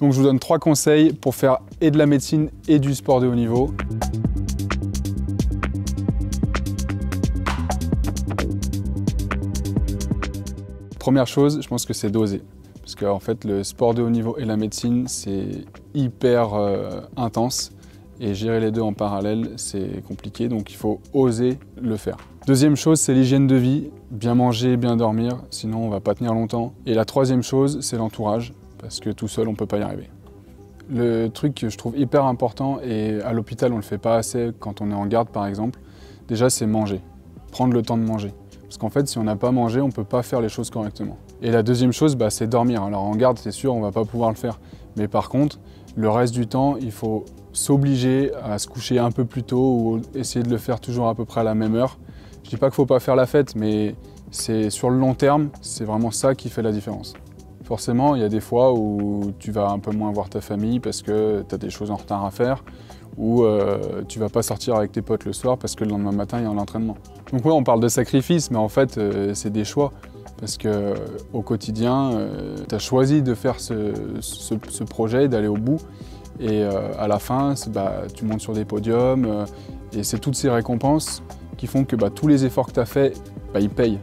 Donc je vous donne 3 conseils pour faire et de la médecine et du sport de haut niveau. Première chose, je pense que c'est d'oser. Parce qu'en fait, le sport de haut niveau et la médecine, c'est hyper intense. Et gérer les deux en parallèle, c'est compliqué. Donc il faut oser le faire. Deuxième chose, c'est l'hygiène de vie. Bien manger, bien dormir, sinon on ne va pas tenir longtemps. Et la troisième chose, c'est l'entourage. Parce que tout seul, on ne peut pas y arriver. Le truc que je trouve hyper important, et à l'hôpital, on ne le fait pas assez quand on est en garde par exemple, déjà c'est manger. Prendre le temps de manger. Parce qu'en fait, si on n'a pas mangé, on ne peut pas faire les choses correctement. Et la deuxième chose, c'est dormir. Alors en garde, c'est sûr, on ne va pas pouvoir le faire. Mais par contre, le reste du temps, il faut s'obliger à se coucher un peu plus tôt ou essayer de le faire toujours à peu près à la même heure. Je ne dis pas qu'il ne faut pas faire la fête, mais c'est sur le long terme, c'est vraiment ça qui fait la différence. Forcément, il y a des fois où tu vas un peu moins voir ta famille parce que tu as des choses en retard à faire, ou tu vas pas sortir avec tes potes le soir parce que le lendemain matin, il y a un entraînement. Donc ouais, on parle de sacrifice, mais en fait, c'est des choix. Parce qu'au quotidien, tu as choisi de faire ce projet, d'aller au bout. Et à la fin, tu montes sur des podiums. Et c'est toutes ces récompenses qui font que tous les efforts que tu as faits, ils payent.